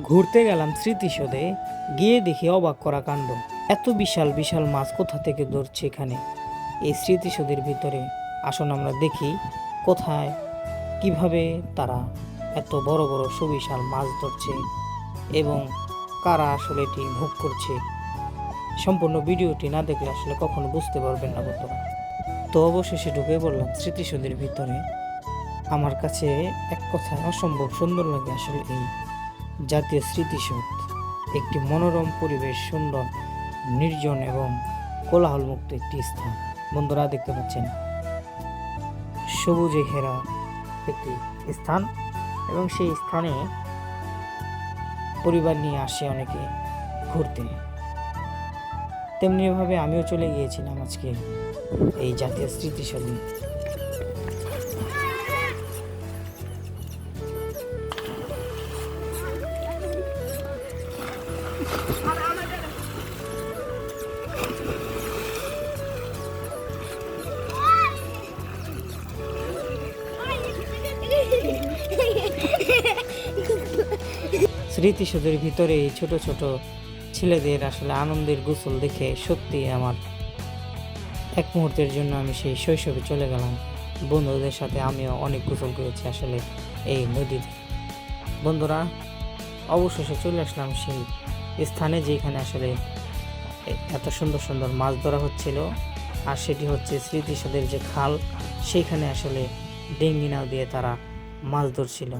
ঘুরতে গেলাম স্মৃতিসৌধে, গিয়ে দেখি অবাক করা কাণ্ড। এত বিশাল বিশাল মাছ কোথা থেকে ধরছে এখানে এই স্মৃতিসৌধের ভিতরে। আসুন আমরা দেখি কোথায় কিভাবে তারা এত বড় বড় সুবিশাল মাছ ধরছে এবং কারা আসলে এটি ভোগ করছে। সম্পূর্ণ ভিডিওটি না দেখলে আসলে কখনো বুঝতে পারবেন না বন্ধুরা। তো অবশেষে ঢুকে পড়লাম স্মৃতিসৌধের ভিতরে। আমার কাছে এক কথায় অসম্ভব সুন্দর লাগে আসলে এই জাতীয় স্মৃতিসৌধ। একটি মনোরম পরিবেশ, সুন্দর, নির্জন এবং কোলাহলমুক্ত একটি স্থান। বন্ধুরা দেখতে পাচ্ছেন সবুজে ঘেরা একটি স্থান এবং সেই স্থানে পরিবার নিয়ে আসে অনেকে ঘুরতে। তেমনিভাবে আমিও চলে গিয়েছিলাম আজকে এই জাতীয় স্মৃতিসৌধে। স্মৃতিসৌধের ভিতরে এই ছোট ছোট ছেলেদের আসলে আনন্দের গোসল দেখে সত্যি আমার এক মুহূর্তের জন্য আমি সেই শৈশবে চলে গেলাম। বন্ধুদের সাথে আমিও অনেক গোসল করেছি আসলে এই নদীতে। বন্ধুরা অবশেষে চলে আসলাম সেই স্থানে যেখানে আসলে এত সুন্দর সুন্দর মাছ ধরা হচ্ছিল, আর সেটি হচ্ছে স্মৃতিসৌধের যে খাল, সেইখানে আসলে ডেঙ্গি নাও দিয়ে তারা মাছ ধরছিল।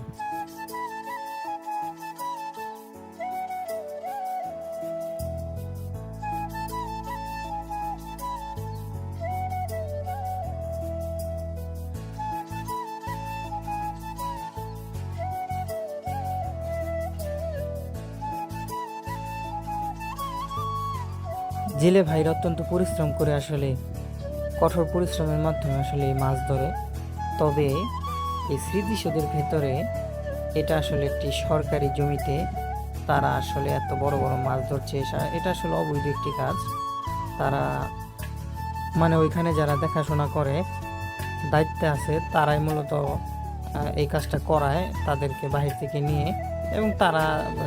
জেলে ভাইরা অত্যন্ত পরিশ্রম করে আসলে কঠোর পরিশ্রমের মাধ্যমে আসলে এই মাছ ধরে। তবে এই স্মৃতিসৌধের ভেতরে এটা আসলে একটি সরকারি জমিতে তারা আসলে এত বড় বড় মাছ ধরছে, এটা আসলে অবৈধ একটি কাজ। তারা মানে ওইখানে যারা দেখাশোনা করে, দায়িত্বে আছে, তারাই মূলত এই কাজটা করায় তাদেরকে বাহির থেকে নিয়ে। এবং তারা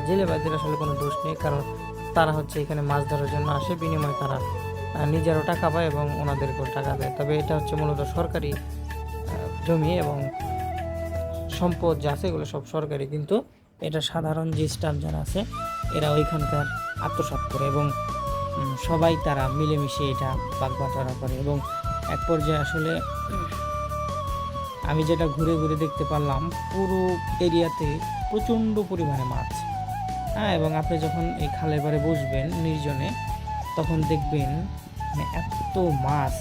জেলে ভাইদের আসলে কোনো দোষ নেই, কারণ তারা হচ্ছে এখানে মাছ ধরার জন্য আসে, বিনিময়ে তারা নিজেরও টাকা পায় এবং ওনাদেরকেও টাকা দেয়। তবে এটা হচ্ছে মূলত সরকারি জমি এবং সম্পদ যা আছে এগুলো সব সরকারি, কিন্তু এটা সাধারণ যে স্টাফ যারা আছে এরা ওইখানকার আত্মসাৎ করে এবং সবাই তারা মিলেমিশে এটা ভাগ-বাটোয়ারা করে। এবং এক পর্যায়ে আসলে আমি যেটা ঘুরে ঘুরে দেখতে পারলাম, পুরো এরিয়াতে প্রচণ্ড পরিমাণে মাছ। এবং আপনি যখন এই খালের পাড়ে বসবেন নির্জনে, তখন দেখবেন মানে এত মাছ,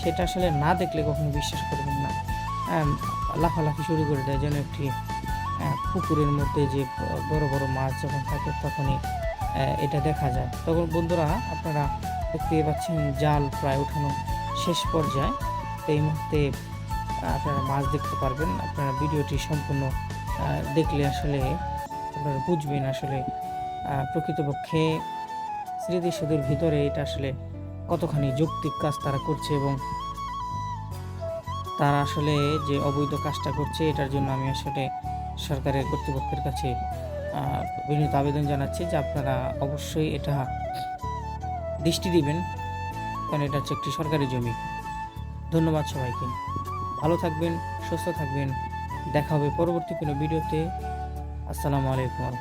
সেটা আসলে না দেখলে কখনো বিশ্বাস করবেন না। লাফালাফি শুরু করে দেয়, যেন একটি পুকুরের মধ্যে যে বড় বড় মাছ যখন থাকে তখনই এটা দেখা যায়। তখন বন্ধুরা আপনারা দেখতে পাচ্ছেন জাল প্রায় উঠানো শেষ পর্যায়ে। তো এই মুহূর্তে আপনারা মাছ দেখতে পারবেন। আপনারা ভিডিওটি সম্পূর্ণ দেখলে আসলে আপনারা বুঝবেন আসলে প্রকৃতপক্ষে স্মৃতিসৌধের ভিতরে এটা আসলে কতখানি যৌক্তিক কাজ তারা করছে এবং তারা আসলে যে অবৈধ কাজটা করছে এটার জন্য আমি আসলে সরকারের কর্তৃপক্ষের কাছে বিনীত আবেদন জানাচ্ছি যে আপনারা অবশ্যই এটা দৃষ্টি দিবেন, কারণ এটা হচ্ছে একটি সরকারি জমি। ধন্যবাদ সবাইকে, ভালো থাকবেন, সুস্থ থাকবেন। দেখা হবে পরবর্তী কোনো ভিডিওতে। আসসালামু আলাইকুম।